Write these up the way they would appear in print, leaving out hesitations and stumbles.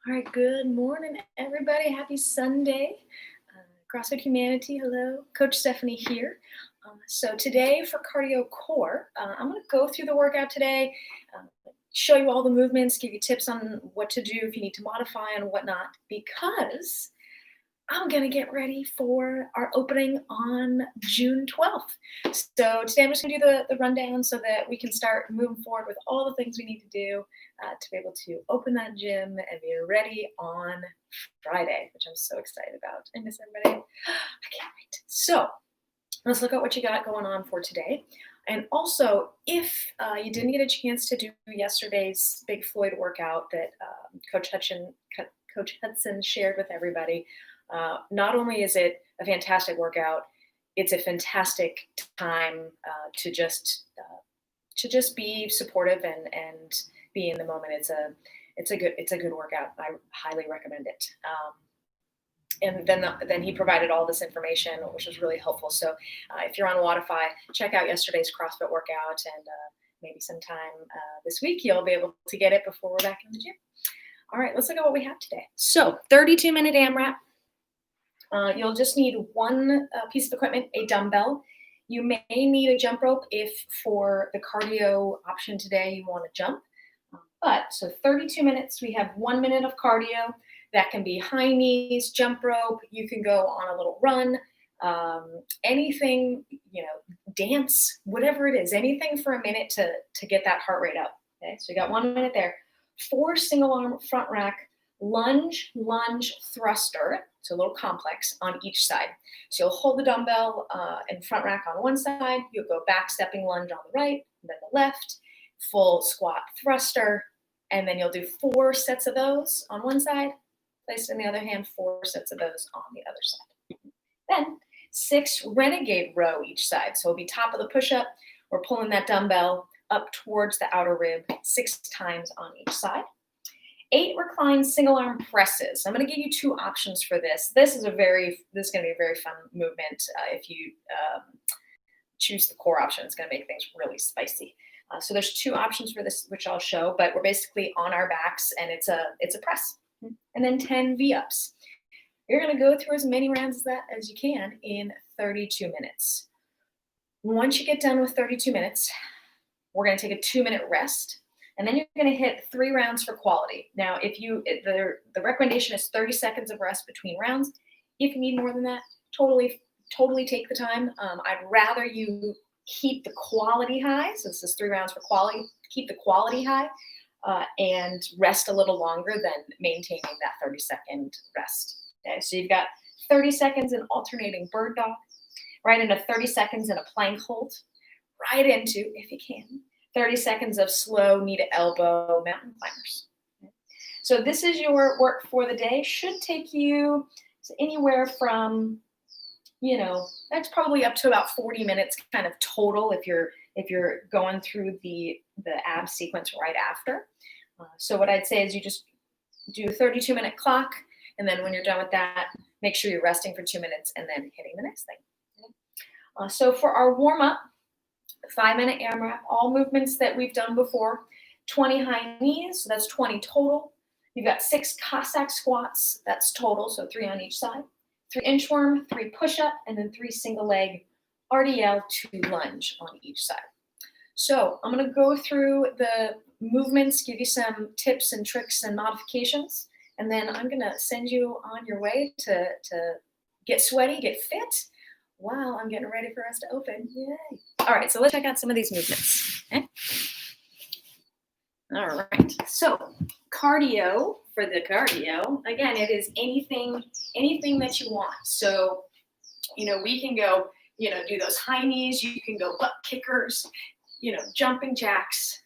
All right, good morning, everybody. Happy Sunday. CrossFit Humanity, hello. Coach Stephanie here. So today for cardio core, I'm going to go through the workout today, show you all the movements, give you tips on what to do if you need to modify and whatnot, because I'm going to get ready for our opening on June 12th. So today I'm just going to do the rundown so that we can start moving forward with all the things we need to do to be able to open that gym and be ready on Friday, which I'm so excited about. I miss everybody. I can't wait. So let's look at what you got going on for today. And also, if you didn't get a chance to do yesterday's Big Floyd workout that Coach Hudson shared with everybody, not only is it a fantastic workout, it's a fantastic time to just be supportive and be in the moment. It's a good workout. I highly recommend it. And then he provided all this information, which was really helpful. So if you're on Wodify, check out yesterday's CrossFit workout, and maybe sometime this week you'll be able to get it before we're back in the gym. All right, let's look at what we have today. So 32-minute AMRAP. You'll just need one piece of equipment, a dumbbell. You may need a jump rope if for the cardio option today you want to jump. So 32 minutes, we have 1 minute of cardio. That can be high knees, jump rope. You can go on a little run, anything, dance, whatever it is, anything for a minute to get that heart rate up. Okay, so you got 1 minute there. 4 single arm front rack, lunge, thruster. So a little complex on each side. So you'll hold the dumbbell and front rack on one side. You'll go back stepping lunge on the right, and then the left, full squat thruster. And then you'll do 4 sets of those on one side. Place in the other hand, 4 sets of those on the other side. Then 6 Renegade Row each side. So it'll be top of the push-up. We're pulling that dumbbell up towards the outer rib 6 times on each side. 8 Reclined single arm presses. I'm going to give you 2 options for this. This is going to be a very fun movement. If you choose the core option, it's going to make things really spicy. So there's 2 options for this, which I'll show, but we're basically on our backs, and it's a press. And then 10 V-ups. You're going to go through as many rounds as you can in 32 minutes. Once you get done with 32 minutes, we're going to take a 2-minute rest, and then you're going to hit 3 rounds for quality. Now, the recommendation is 30 seconds of rest between rounds. If you need more than that, totally take the time. I'd rather you keep the quality high. So this is 3 rounds for quality. Keep the quality high and rest a little longer than maintaining that 30-second rest. Okay, so you've got 30 seconds in alternating bird dog, right into 30 seconds in a plank hold, right into, if you can, 30 seconds of slow knee to elbow mountain climbers. Okay. So this is your work for the day. Should take you anywhere from, that's probably up to about 40 minutes kind of total if you're going through the ab sequence right after. So what I'd say is you just do a 32-minute clock, and then when you're done with that, make sure you're resting for 2 minutes and then hitting the next thing. Okay. So for our warm-up, 5-minute AMRAP, all movements that we've done before, 20 high knees, so that's 20 total. You've got 6 Cossack Squats, that's total, so 3 on each side. 3 Inchworm, 3 Pushup, and then 3 Single Leg RDL, 2 Lunge on each side. So I'm going to go through the movements, give you some tips and tricks and modifications, and then I'm going to send you on your way to get sweaty, get fit, while I'm getting ready for us to open. Yay. All right, so let's check out some of these movements. Okay? All right, so cardio, for the cardio, again, it is anything that you want. So, we can go, do those high knees, you can go butt kickers, jumping jacks,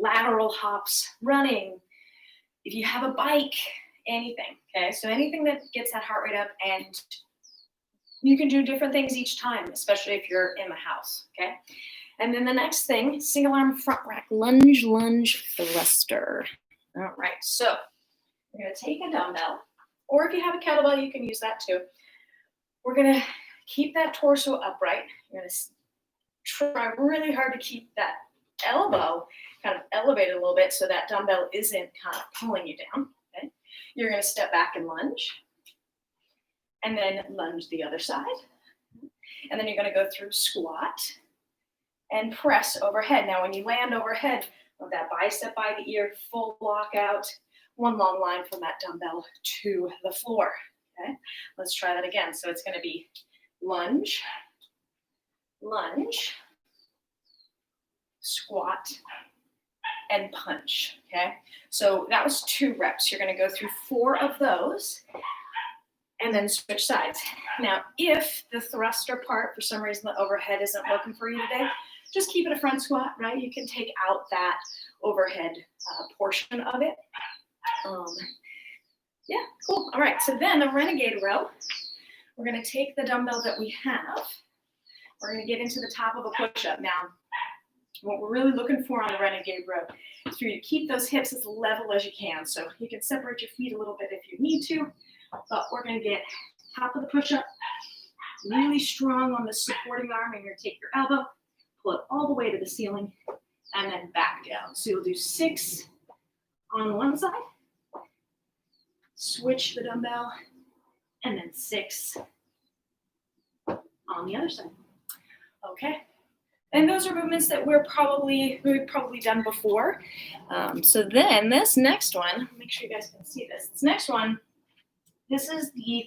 lateral hops, running. If you have a bike, anything, okay? So anything that gets that heart rate up, and you can do different things each time, especially if you're in the house, okay? And then the next thing, single arm front rack, lunge thruster. All right, so we're going to take a dumbbell, or if you have a kettlebell, you can use that too. We're going to keep that torso upright. You're going to try really hard to keep that elbow kind of elevated a little bit so that dumbbell isn't kind of pulling you down. Okay? You're going to step back and lunge, and then lunge the other side. And then you're going to go through squat and press overhead. Now, when you land overhead, with that bicep by the ear, full lockout, one long line from that dumbbell to the floor. Okay, let's try that again. So it's going to be lunge, lunge, squat, and punch. Okay, so that was 2 reps. You're going to go through 4 of those and then switch sides. Now, if the thruster part, for some reason, the overhead isn't working for you today, just keep it a front squat, right? You can take out that overhead portion of it. Yeah, cool. All right, so then a Renegade Row. We're going to take the dumbbell that we have. We're going to get into the top of a push-up. Now, what we're really looking for on the Renegade Row is for you to keep those hips as level as you can. So you can separate your feet a little bit if you need to, but we're going to get top of the push-up, really strong on the supporting arm, and you're going to take your elbow, pull it all the way to the ceiling, and then back down. So you'll do 6 on one side, switch the dumbbell, and then 6 on the other side. Okay. And those are movements that we've probably done before. So then this next one, make sure you guys can see this. This next one, this is the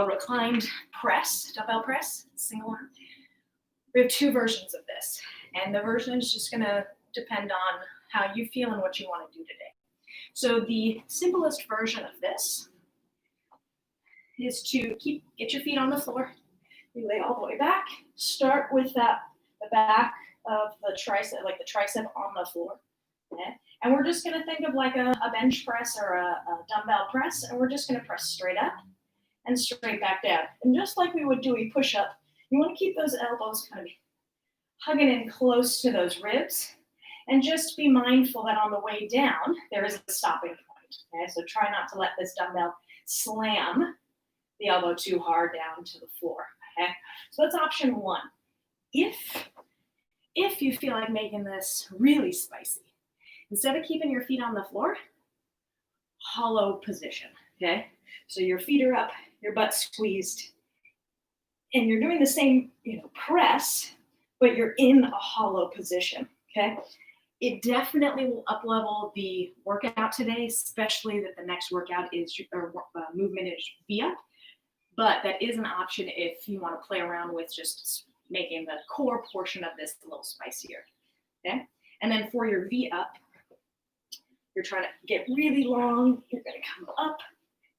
reclined press, dumbbell press, single arm. We have 2 versions of this, and the version is just going to depend on how you feel and what you want to do today. So the simplest version of this is to get your feet on the floor. You lay all the way back. Start with the back of the tricep, like the tricep on the floor. Okay? And we're just going to think of like a bench press or a dumbbell press, and we're just going to press straight up and straight back down. And just like we would do a push-up, you want to keep those elbows kind of hugging in close to those ribs, and just be mindful that on the way down, there is a stopping point. Okay? So try not to let this dumbbell slam the elbow too hard down to the floor. Okay? So that's option 1. If you feel like making this really spicy, instead of keeping your feet on the floor, hollow position. Okay? So your feet are up, your butt squeezed, and you're doing the same, press, but you're in a hollow position. Okay? It definitely will up-level the workout today, especially that the next workout movement is V-up. But that is an option if you want to play around with just making the core portion of this a little spicier. Okay? And then for your V-up, you're trying to get really long. You're going to come up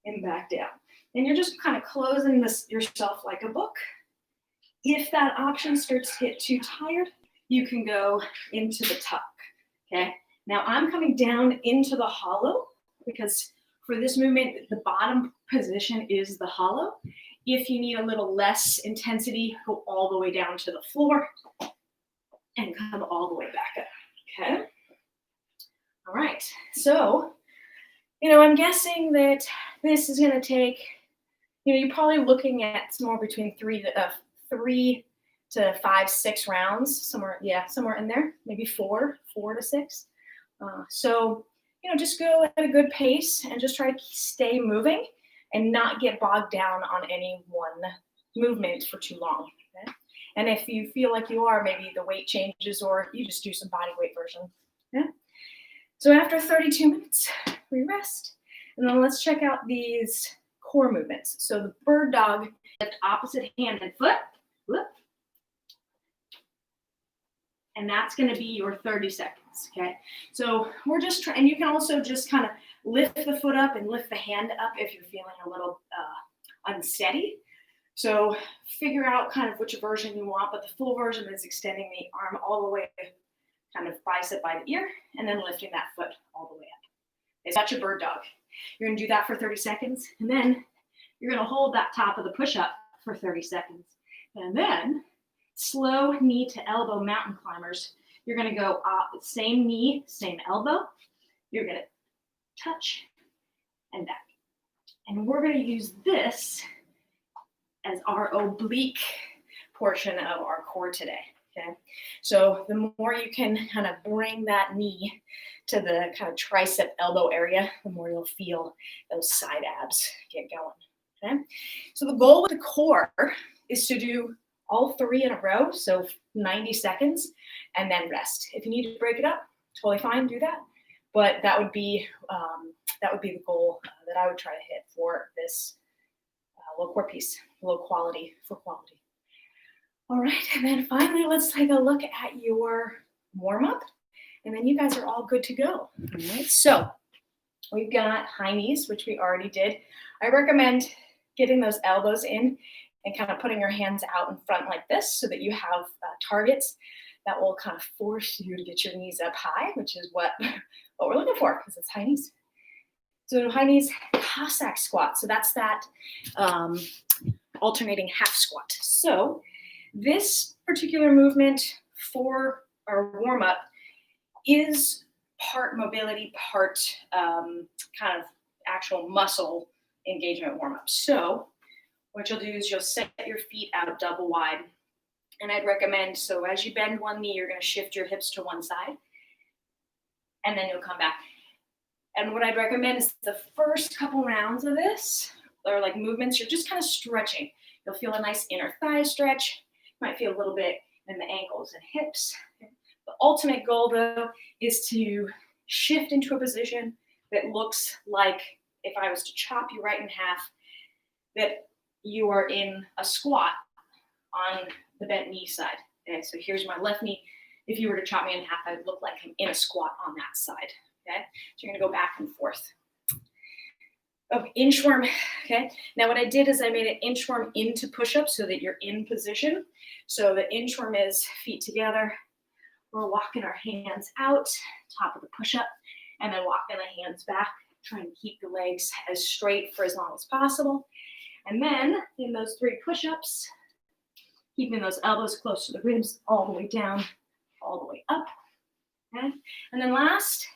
and back down. And you're just kind of closing yourself like a book. If that option starts to get too tired, you can go into the tuck. Okay? Now I'm coming down into the hollow because for this movement, the bottom position is the hollow. If you need a little less intensity, go all the way down to the floor and come all the way back up. Okay? All right. So, I'm guessing that this is going to take, you're probably looking at somewhere between 3 to 5, 6 rounds, somewhere in there, maybe 4 to 6. So, just go at a good pace and just try to stay moving and not get bogged down on any one movement for too long. Okay? And if you feel like you are, maybe the weight changes or you just do some body weight version. Okay? So after 32 minutes, we rest. And then let's check out these core movements. So the bird dog, lift opposite hand and foot. Whoop. And that's going to be your 30 seconds, okay? So we're just trying, and you can also just kind of lift the foot up and lift the hand up if you're feeling a little unsteady. So figure out kind of which version you want, but the full version is extending the arm all the way, kind of bicep by the ear, and then lifting that foot all the way up. Okay, so that's your bird dog. You're going to do that for 30 seconds, and then you're going to hold that top of the push-up for 30 seconds. And then slow knee to elbow mountain climbers. You're going to go same knee, same elbow. You're going to touch and back. And we're going to use this as our oblique portion of our core today. okay? So the more you can kind of bring that knee to the kind of tricep elbow area, the more you'll feel those side abs get going, okay? So the goal with the core is to do all 3 in a row, so 90 seconds, and then rest. If you need to break it up, totally fine, do that. But that would be the goal that I would try to hit for this low core piece, low quality for quality. All right, and then finally, let's take a look at your warm up, and then you guys are all good to go. All right, so we've got high knees, which we already did. I recommend getting those elbows in and kind of putting your hands out in front like this so that you have targets that will kind of force you to get your knees up high, which is what we're looking for because it's high knees. So high knees, Cossack squat. So that's that alternating half squat. So this particular movement for our warm up is part mobility, part kind of actual muscle engagement warm up. So what you'll do is you'll set your feet out double wide. And I'd recommend, so as you bend one knee, you're going to shift your hips to one side. And then you'll come back. And what I'd recommend is the first couple rounds of this, or like movements, you're just kind of stretching. You'll feel a nice inner thigh stretch. You might feel a little bit in the ankles and hips. The ultimate goal, though, is to shift into a position that looks like, if I was to chop you right in half, that you are in a squat on the bent knee side. Okay, so here's my left knee. If you were to chop me in half, I would look like I'm in a squat on that side. Okay, so you're gonna go back and forth. Oh, inchworm. Okay, now what I did is I made an inchworm into push-up so that you're in position. So the inchworm is feet together. We're walking our hands out, top of the push-up, and then walking the hands back, trying to keep the legs as straight for as long as possible. And then in those 3 push-ups, keeping those elbows close to the ribs, all the way down, all the way up. Okay, and then last,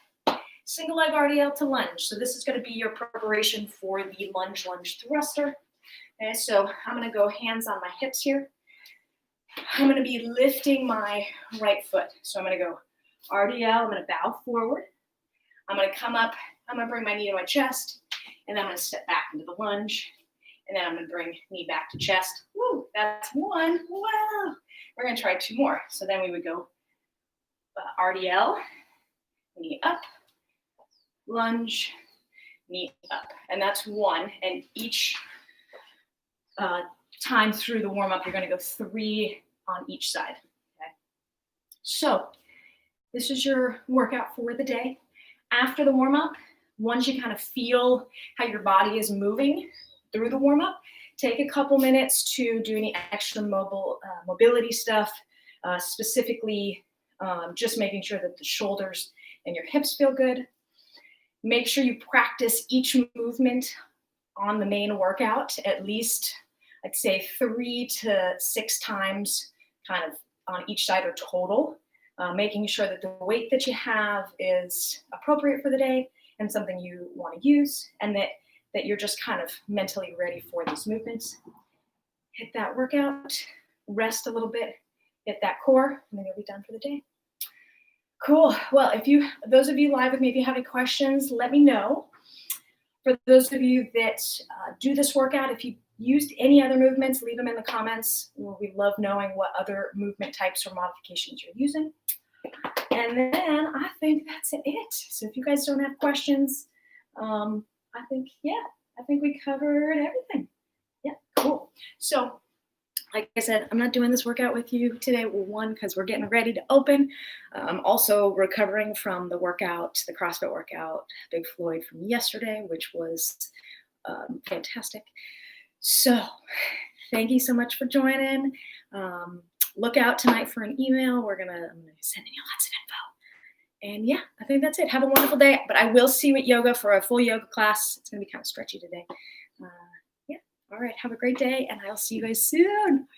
single leg RDL to lunge. So this is going to be your preparation for the lunge thruster. Okay, so I'm going to go hands on my hips here. I'm going to be lifting my right foot. So I'm going to go RDL. I'm going to bow forward. I'm going to come up. I'm going to bring my knee to my chest. And then I'm going to step back into the lunge. And then I'm going to bring knee back to chest. Woo, that's 1. Wow. We're going to try 2 more. So then we would go RDL, knee up, lunge, knee up. And that's 1. And each time through the warm-up, you're going to go 3 on each side. Okay? So this is your workout for the day. After the warm-up, once you kind of feel how your body is moving through the warm-up, take a couple minutes to do any extra mobility stuff, specifically just making sure that the shoulders and your hips feel good. Make sure you practice each movement on the main workout at least, I'd say 3 to 6 times kind of on each side or total, making sure that the weight that you have is appropriate for the day and something you want to use, and that you're just kind of mentally ready for these movements. Hit that workout, rest a little bit, hit that core, and then you'll be done for the day. Cool. Well, those of you live with me, if you have any questions, let me know. For those of you that do this workout, if you used any other movements, leave them in the comments. We love knowing what other movement types or modifications you're using. And then I think that's it. So if you guys don't have questions, I think we covered everything. Yeah, cool. So like I said, I'm not doing this workout with you today. One, because we're getting ready to open. I'm also recovering from the workout, the CrossFit workout, Big Floyd from yesterday, which was fantastic. So thank you so much for joining. Look out tonight for an email. I'm going to be sending you lots of info. And yeah, I think that's it. Have a wonderful day. But I will see you at yoga for a full yoga class. It's going to be kind of stretchy today. Yeah. All right. Have a great day. And I'll see you guys soon.